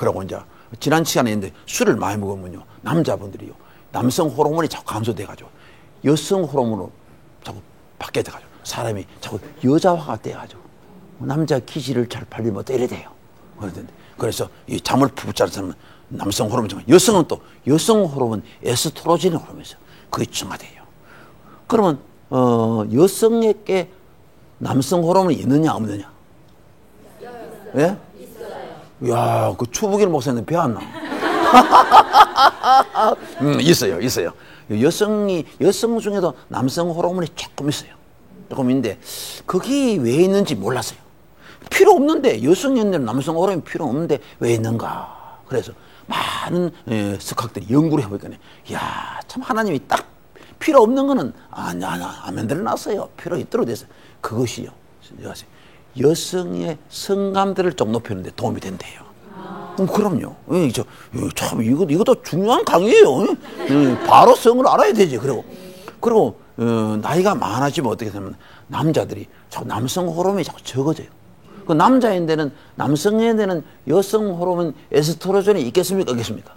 A: 그러고 이제 지난 시간에 있는데 술을 많이 먹으면요. 남자분들이요. 남성 호르몬이 자꾸 감소돼가지고 여성 호르몬으로 자꾸 바뀌어져가지고 사람이 자꾸 여자화가 돼가지고 남자 기질을 잘 팔리면 또 이래 돼요. 그래서 이 잠을 푹 자는 사람은 남성 호르몬 증가. 여성은 또 여성 호르몬 에스트로겐 호르몬이 있어요. 그게 증가돼요. 그러면 여성에게 남성 호르몬이 있느냐 없느냐? 예? 야, 그 추부길 목사님 배웠나? 있어요. 여성 중에도 남성 호르몬이 조금 있어요. 조금 있는데, 그게 왜 있는지 몰랐어요. 필요 없는데, 여성인데는 남성 호르몬이 필요 없는데, 왜 있는가? 그래서 많은 석학들이 연구를 해보니까, 야, 참 하나님이 딱 필요 없는 거는 안 만들어 놨어요. 필요 있도록 됐어요. 그것이요. 여성의 성감대를 좀 높이는 데 도움이 된대요. 그럼요. 참 이것도 중요한 강의예요. 바로 성을 알아야 되지. 그리고 나이가 많아지면 어떻게 되냐면 남자들이 자꾸 남성 호르몬이 자꾸 적어져요. 그 남자인데는 남성인데는 여성 호르몬 에스트로겐이 있겠습니까? 없겠습니까?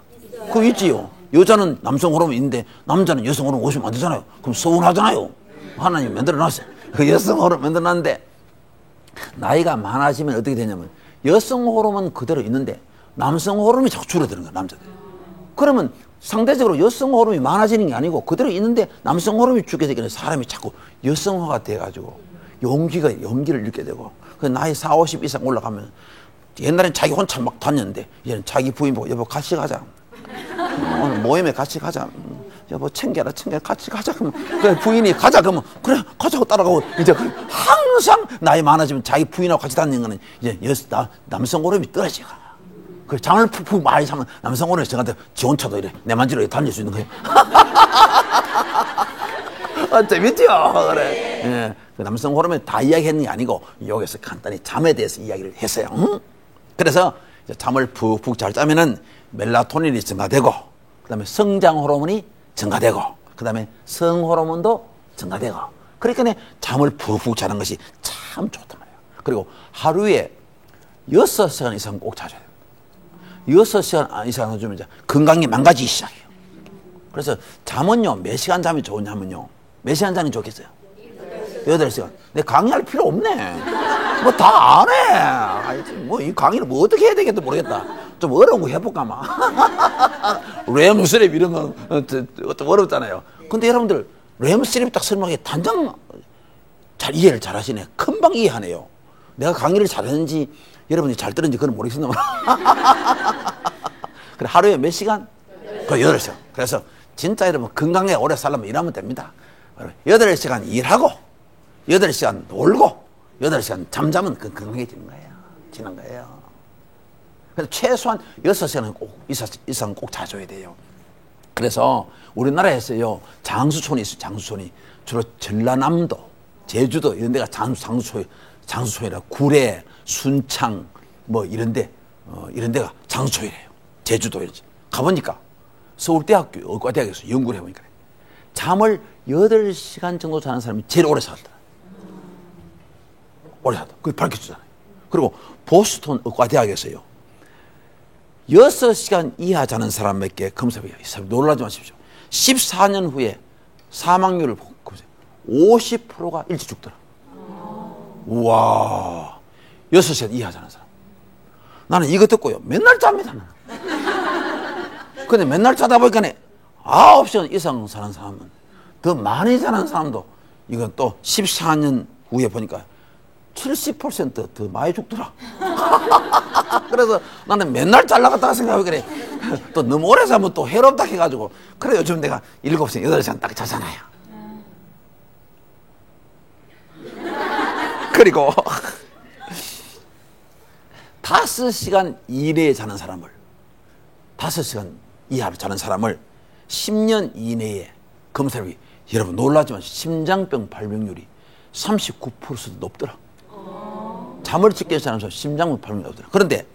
A: 그거 있지요. 여자는 남성 호르몬이 있는데 남자는 여성 호르몬 오시면 안 되잖아요. 그럼 서운하잖아요. 하나님 만들어놨어요. 그 여성 호르몬 만들어놨는데 나이가 많아지면 어떻게 되냐면 여성 호르몬은 그대로 있는데 남성 호르몬이 자꾸 줄어드는 거야, 남자들. 그러면 상대적으로 여성 호르몬이 많아지는 게 아니고 그대로 있는데 남성 호르몬이 죽게 되기는 사람이 자꾸 여성화가 돼가지고 용기를 잃게 되고 그 나이 40, 50 이상 올라가면 옛날엔 자기 혼자 막 다녔는데 이제는 자기 부인 보고 여보 같이 가자. 오늘 모임에 같이 가자. 여보 챙겨라 같이 가자. 그러면 그 부인이 가자 그러면 그래 가자고 따라가고 이제 항상 나이 많아지면 자기 부인하고 같이 다니는 거는 이제 남성 호르몬이 떨어지고 그 잠을 푹푹 많이 자면 남성 호르몬이 저한테 지 혼자도 이래 내 만지러 달릴 수 있는 거예요. 재밌죠? 그래. 예, 그 남성 호르몬 다 이야기했는 게 아니고 여기서 간단히 잠에 대해서 이야기를 했어요. 응? 그래서 이제 잠을 푹푹 잘 자면은 멜라토닌이 증가되고 그다음에 성장 호르몬이 증가되고 그다음에 성 호르몬도 증가되고 그러니까 잠을 푹푹 자는 것이 참 좋단 말이에요. 그리고 하루에 6시간 이상 꼭 자줘야 돼요. 6시간 이상 안 자면 이제 건강이 망가지기 시작해요. 그래서 잠은요 몇 시간 자면 좋냐면요 몇 시간 자면 좋겠어요? 8시간. 내 강의할 필요 없네. 뭐 다 안 해. 뭐 이 강의를 뭐 어떻게 해야 되겠다 모르겠다. 좀 어려운 거 해볼까 마. 램슬립 이런 건 좀 어렵잖아요. 근데 여러분들 램슬립 딱 설명하기 단정 잘 이해를 잘 하시네. 금방 이해하네요. 내가 강의를 잘했는지 여러분이 잘 들었는지 그건 모르겠습니다. 그래 하루에 몇 시간? 그 8시간. 그래서 진짜 여러분 건강하게 오래 살려면 일하면 됩니다. 8시간 일하고 8시간 놀고 8시간 잠자면 건강해지는 거예요. 지는 거예요. 그래서 최소한 6시간은 꼭 이상 꼭 자줘야 돼요. 그래서 우리나라에서요 장수촌이 있어요. 장수촌이 주로 전라남도, 제주도 이런 데가 장수촌이라 구례, 순창 뭐 이런 데가 장수촌이래요. 제주도 이런 데 가보니까 서울대학교 의과대학에서 연구를 해보니까 잠을 8시간 정도 자는 사람이 제일 오래 살더라. 오래 살다. 그게 밝혀주잖아요. 그리고 보스턴 의과대학에서요 6시간 이하 자는 사람에게 검사해요. 놀라지 마십시오. 14년 후에 사망률을 보세요. 50%가 일찍 죽더라. 우와. 6시간 이하 자는 사람. 나는 이거 듣고요. 맨날 잡니다. 근데 맨날 자다 보니까 9시간 이상 사는 사람은 더 많이 자는 사람도 이건 또 14년 후에 보니까 70%더 많이 죽더라. 그래서 나는 맨날 잘 나갔다가 생각하고 그래. 또 너무 오래 자면 또 해롭다 해가지고 그래 요즘 내가 7시간, 8시간 딱 자잖아요. 그리고 5시간 이내에 자는 사람을 5시간 이하로 자는 사람을 10년 이내에 검사를 여러분 놀라지만 심장병 발병률이 39%도 높더라. 잠을 적게 자는 사람 심장병 발병률이 높더라. 그런데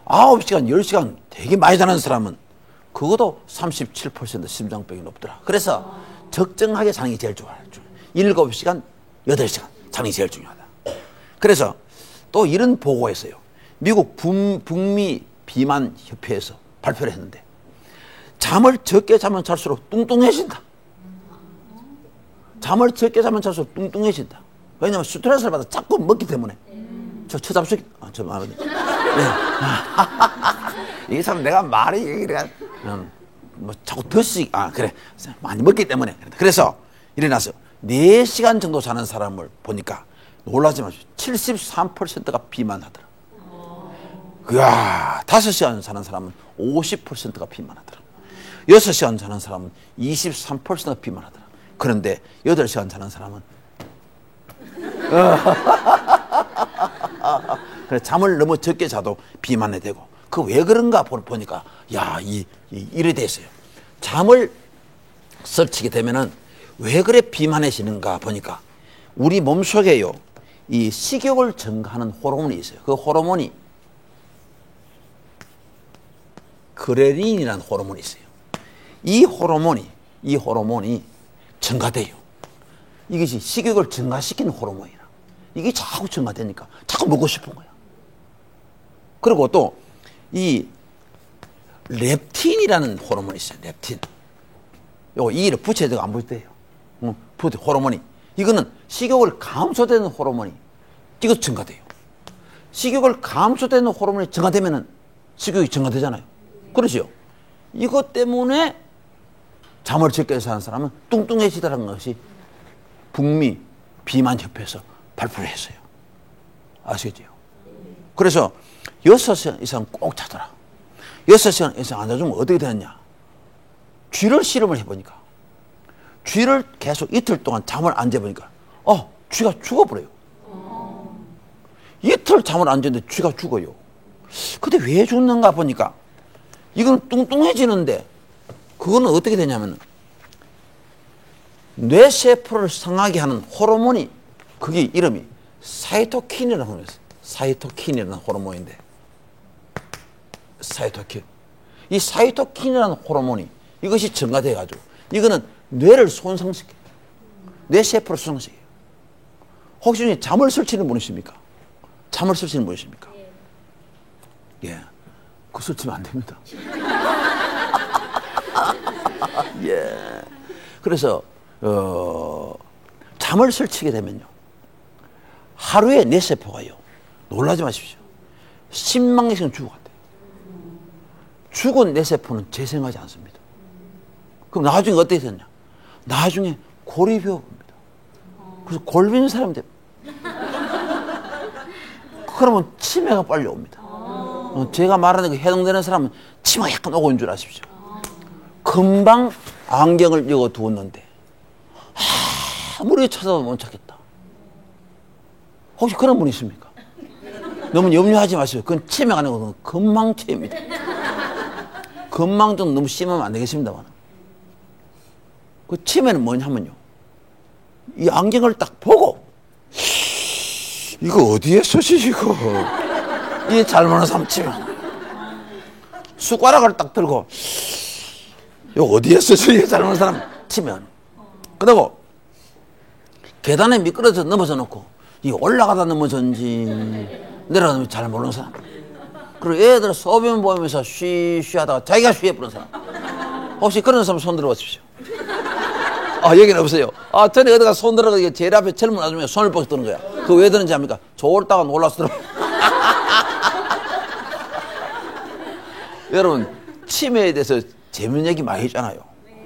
A: 9시간, 10시간 되게 많이 자는 사람은 그것도 37% 심장병이 높더라. 그래서 적정하게 자는 게 제일 좋아요. 7시간, 8시간 자는 게 제일 중요하다. 그래서 또 이런 보고가 있어요. 미국 북미 비만 협회에서 발표를 했는데 잠을 적게 자면 잘수록 뚱뚱해진다. 잠을 적게 자면 잘수록 뚱뚱해진다. 왜냐하면 스트레스를 받아 자꾸 먹기 때문에. 저 처잡수기, 저 말하네. 이 사람 내가 말이 얘기를 뭐 자꾸 덧씩, 그래. 많이 먹기 때문에. 그래서 일어나서 4시간 정도 자는 사람을 보니까 놀라지 마십시오. 73%가 비만하더라. 이야, 5시간 자는 사람은 50%가 비만하더라. 6시간 자는 사람은 23%가 비만하더라. 그런데 8시간 자는 사람은 그래, 잠을 너무 적게 자도 비만이 되고, 그 왜 그런가 보니까 야, 이래 됐어요. 잠을 설치게 되면은 왜 그래 비만해지는가 보니까 우리 몸속에요, 이 식욕을 증가하는 호르몬이 있어요. 그 호르몬이 그레린이라는 호르몬이 있어요. 이 호르몬이 증가돼요. 이것이 식욕을 증가시키는 호르몬이라. 이게 자꾸 증가되니까 자꾸 먹고 싶은 거야. 그리고 또 이 렙틴이라는 호르몬이 있어요. 렙틴. 요거 이를 붙여야 안 붙대요. 호르몬이. 이거는 식욕을 감소되는 호르몬이 이것도 증가돼요. 식욕을 감소되는 호르몬이 증가되면은 식욕이 증가되잖아요. 그렇죠? 이것 때문에 잠을 적게 자는 사람은 뚱뚱해지다는 것이 북미 비만협회에서 발표를 했어요. 아시겠죠? 그래서 6시간 이상 꼭 자더라. 6시간 이상 안 자주면 어떻게 되느냐? 쥐를 실험을 해보니까, 쥐를 계속 이틀 동안 잠을 안 자보니까 쥐가 죽어버려요. 이틀 잠을 안 잤는데 쥐가 죽어요. 근데 왜 죽는가 보니까 이건 뚱뚱해지는데, 그거는 어떻게 되냐면 뇌세포를 상하게 하는 호르몬이, 그게 이름이 사이토킨이라는 호르몬이 있어요. 사이토킨이라는 호르몬인데, 사이토킨. 이 사이토킨이라는 호르몬이, 이것이 증가돼가지고 이거는 뇌를 손상시켜요. 뇌세포를 손상시켜요. 혹시 잠을 설치는 분이십니까? 잠을 설치는 분이십니까? 예. 그거 설치면 안 됩니다. 예. 그래서 잠을 설치게 되면요, 하루에 뇌세포가요, 놀라지 마십시오, 10만 개씩 죽어간대요. 죽은 뇌세포는 재생하지 않습니다. 그럼 나중에 어떻게 되냐? 나중에 골이병 옵니다. 그래서 골빈 사람이 됩니다. 그러면 치매가 빨리 옵니다. 제가 말하는 그 해당되는 사람은 치매가 약간 오고 있는 줄 아십시오. 금방 안경을 여고 두었는데 아무리 찾아도 못 찾겠다. 혹시 그런 분 있습니까? 너무 염려하지 마세요. 그건 치매가 아니고 건망치입니다. 건망증 너무 심하면 안 되겠습니다만, 그 치매는 뭐냐면요, 이 안경을 딱 보고 이거 어디에 쓰지 이거, 이 잘못한 사람 치면 숟가락을 딱 들고 이거 어디에 쓰지, 이게 잘못한 사람 치면, 그리고 계단에 미끄러져 넘어져 놓고 이 올라가다 넘어졌는지 내려가면 잘 모르는 사람, 그리고 애들 소변 보면서 쉬하다가 자기가 쉬해버린 사람, 혹시 그런 사람 손 들어보십시오. 여기는 없어요. 전에 어디가 손 들어가 제일 앞에 젊은 아줌마가 손을 뻗어 드는 거야. 그거 왜 드는지 압니까? 졸다가 놀라서 들어. 여러분, 치매에 대해서 재밌는 얘기 많이 했잖아요.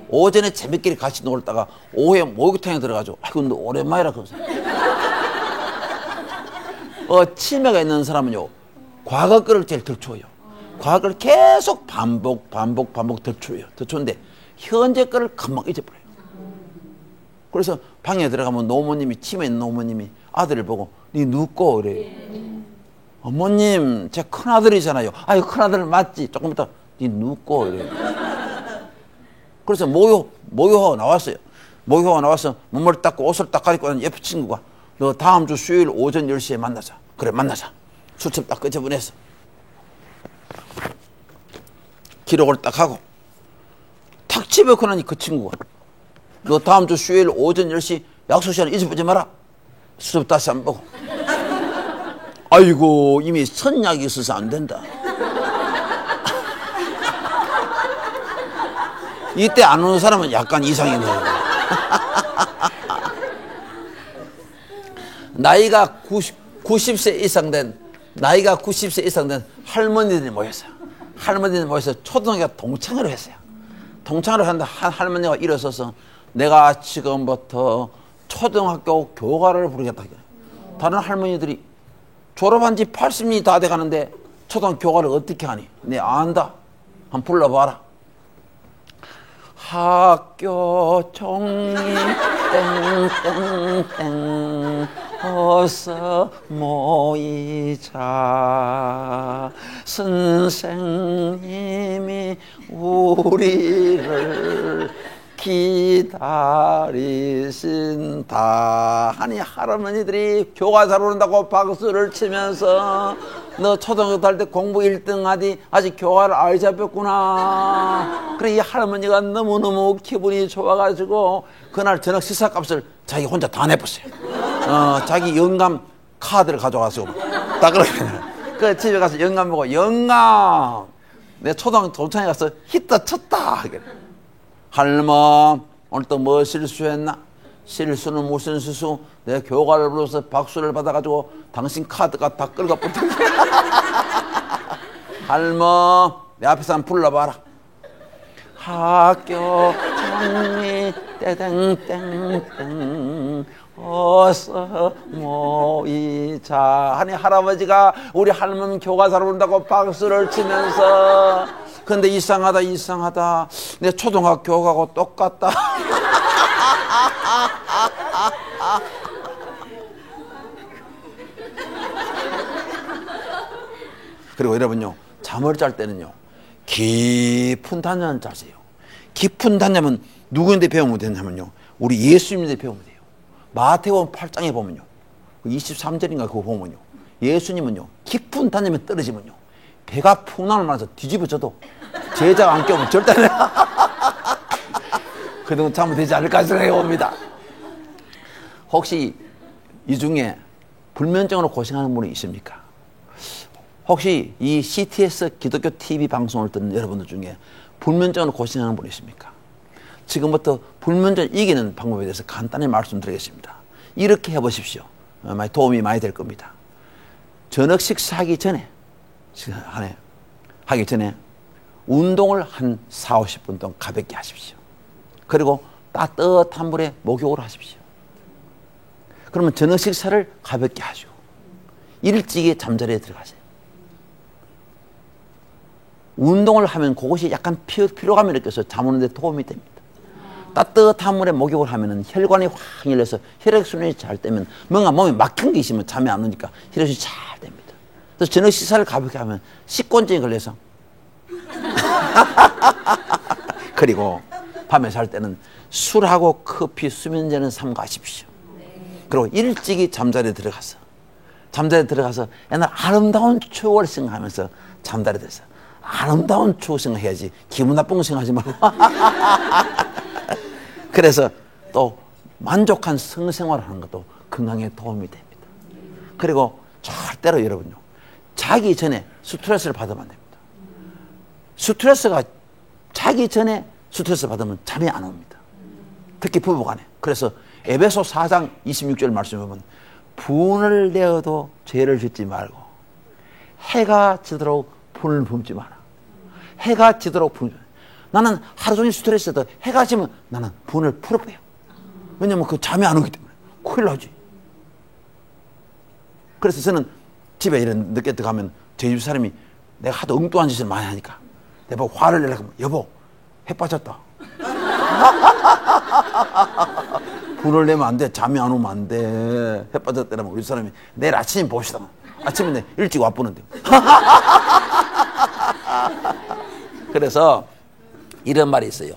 A: 오전에 재밌게 같이 놀다가 오후에 목욕탕에 들어가죠. 아이고, 너 오랜만이라 그러죠. 치매가 있는 사람은요, 과거 거를 제일 덜 추워요. 과거 거를 계속 반복 덜 추워요. 덜 추운데 현재 거를 금방 잊어버려요. 그래서 방에 들어가면 노모님이, 치매 있는 노모님이 아들을 보고 니 눕고 그래요. 어머님, 제 큰아들이잖아요. 아유, 큰아들 맞지? 조금 이따 니 눕고 그래요. 그래서 목욕하고 나왔어요. 목욕하고 나와서 몸을 닦고 옷을 딱 가리고 하는 옆에 친구가, 너 다음 주 수요일 오전 10시에 만나자. 그래, 만나자. 수첩 딱 끄집어내서 기록을 딱 하고 탁 집어넣고 나니 그 친구가, 너 다음 주 수요일 오전 10시 약속 시간 잊어보지 마라. 수첩 다시 안 보고, 아이고, 이미 선약이 있어서 안 된다. 이때 안 오는 사람은 약간 이상이네. 나이가 90세 이상 된 할머니들이 모였어요. 할머니들이 모여서 초등학교 동창회를 했어요. 동창회를 하는데 한 할머니가 일어서서 내가 지금부터 초등학교 교가를 부르겠다. 다른 할머니들이 졸업한 지 80년이 다 돼가는데 초등학교 교가를 어떻게 하니? 네 안다. 한번 불러봐라. 학교 종이 땡땡땡 어서 모이자. 선생님이 우리를 기다리신다 하니 할아버지들이 교과서를 온다고 박수를 치면서 너 초등학교 다닐 때 공부 1등 하디 아직 교과를 알 잡혔구나. 그래 이 할아버지가 너무너무 기분이 좋아가지고 그날 저녁 식사값을 자기 혼자 다 내봤어요. 자기 영감 카드를 가져가서 딱 그렇게 그 집에 가서 영감 보고 영감 내 초등학교 동창회 가서 히트 쳤다. 할멈 오늘 또 뭐 실수했나? 실수는 무슨 실수? 내가 교가를 불러서 박수를 받아가지고 당신 카드가 다 끌어붙어. 할멈 내 앞에서 한번 불러봐라. 학교 종이 땡땡땡 어서 모이자 하니 할아버지가 우리 할머니 교과서를 본다고 박수를 치면서 근데 이상하다 내 초등학교 교과하고 똑같다. 그리고 여러분요 잠을 잘 때는요 깊은 단잠을 자세요. 깊은 단잠은 누구한테 배우면 되냐면요 우리 예수님한테 배우면 돼요. 마태복음 8장에 보면요 23절인가 그거 보면요 예수님은요 깊은 단잠에 떨어지면요 배가 풍랑을 맞아서 뒤집어져도 제자가 안 깨우면 절대 안 해요. 그동안 잠은 되지 않을까 생각해 봅니다. 혹시 이 중에 불면증으로 고생하는 분이 있습니까? 혹시 이 CTS 기독교 TV 방송을 듣는 여러분들 중에 불면증으로 고생하는 분이 있습니까? 지금부터 불면증을 이기는 방법에 대해서 간단히 말씀드리겠습니다. 이렇게 해보십시오. 많이 도움이 많이 될 겁니다. 저녁 식사하기 전에 운동을 한 40-50분 동안 가볍게 하십시오. 그리고 따뜻한 물에 목욕을 하십시오. 그러면 저녁 식사를 가볍게 하시고 일찍이 잠자리에 들어가세요. 운동을 하면 그것이 약간 피로감을 느껴서 잠 오는 데 도움이 됩니다. 따뜻한 물에 목욕을 하면 혈관이 확 열려서 혈액순환이 잘 되면 뭔가 몸에 막힌 게 있으면 잠이 안 오니까 혈액순환이 잘 됩니다. 그래서 저녁 식사를 가볍게 하면 식곤증이 걸려서 그리고 밤에 잘 때는 술하고 커피, 수면제는 삼가하십시오. 그리고 일찍이 잠자리에 들어가서 옛날 아름다운 추억을 생각하면서 잠자리에 들어서 아름다운 추억 생각해야지 기분 나쁜 거 생각하지 말고 그래서 또 만족한 성생활을 하는 것도 건강에 도움이 됩니다. 그리고 절대로 여러분요 자기 전에 스트레스를 받으면 안 됩니다. 자기 전에 스트레스 받으면 잠이 안 옵니다. 특히 부부간에. 그래서 에베소 4장 26절 말씀에 보면 분을 내어도 죄를 짓지 말고 해가 지도록 분을 품지 마라. 해가 지도록 분을. 나는 하루 종일 스트레스에도 해가 지면 나는 분을 풀어버려요. 왜냐면 그 잠이 안 오기 때문에. 큰일 나지. 그래서 저는 집에 이런 늦게 들어가면 저희 집 사람이 내가 하도 엉뚱한 짓을 많이 하니까 내가 보고 화를 내려고 하면 여보 해 빠졌다. 불을 내면 안 돼. 잠이 안 오면 안 돼. 해 빠졌다면 우리 사람이 내일 아침에 봅시다. 아침에 내 일찍 와보는데. 그래서 이런 말이 있어요.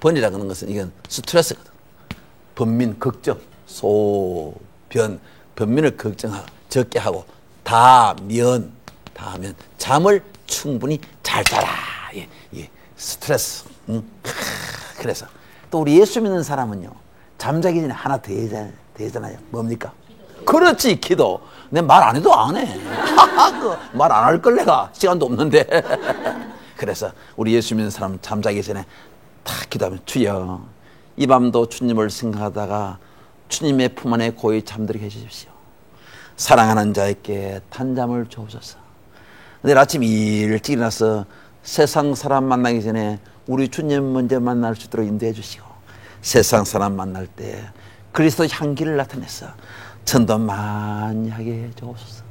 A: 번이라고 하는 것은 이건 스트레스거든. 번민, 걱정, 변민을 걱정하고 적게 하고 다면 잠을 충분히 잘 자라. 스트레스. 그래서 또 우리 예수 믿는 사람은요 잠자기 전에 하나 더 해잖아요. 뭡니까? 그렇지, 기도. 내 말 안 해도 안 해. 말 안 할 걸 내가 시간도 없는데. 그래서 우리 예수 믿는 사람 잠자기 전에 탁 기도하면 주여 이 밤도 주님을 생각하다가 주님의 품 안에 고이 잠들게 해주십시오. 사랑하는 자에게 단잠을 주옵소서. 내일 아침 일찍 일어나서 세상 사람 만나기 전에 우리 주님 먼저 만날 수 있도록 인도해 주시고 세상 사람 만날 때 그리스도 향기를 나타내서 전도 많이 하게 해 주옵소서.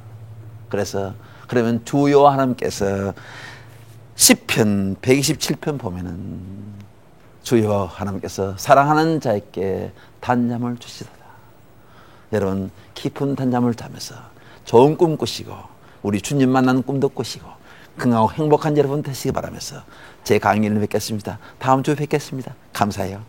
A: 그래서 그러면 주여 하나님께서 시편 127편 보면은 주여 하나님께서 사랑하는 자에게 단잠을 주시도다. 여러분 깊은 단잠을 자면서 좋은 꿈 꾸시고 우리 주님 만나는 꿈도 꾸시고 건강하고 행복한 여러분 되시기 바라면서 제 강의를 뵙겠습니다. 다음 주에 뵙겠습니다. 감사해요.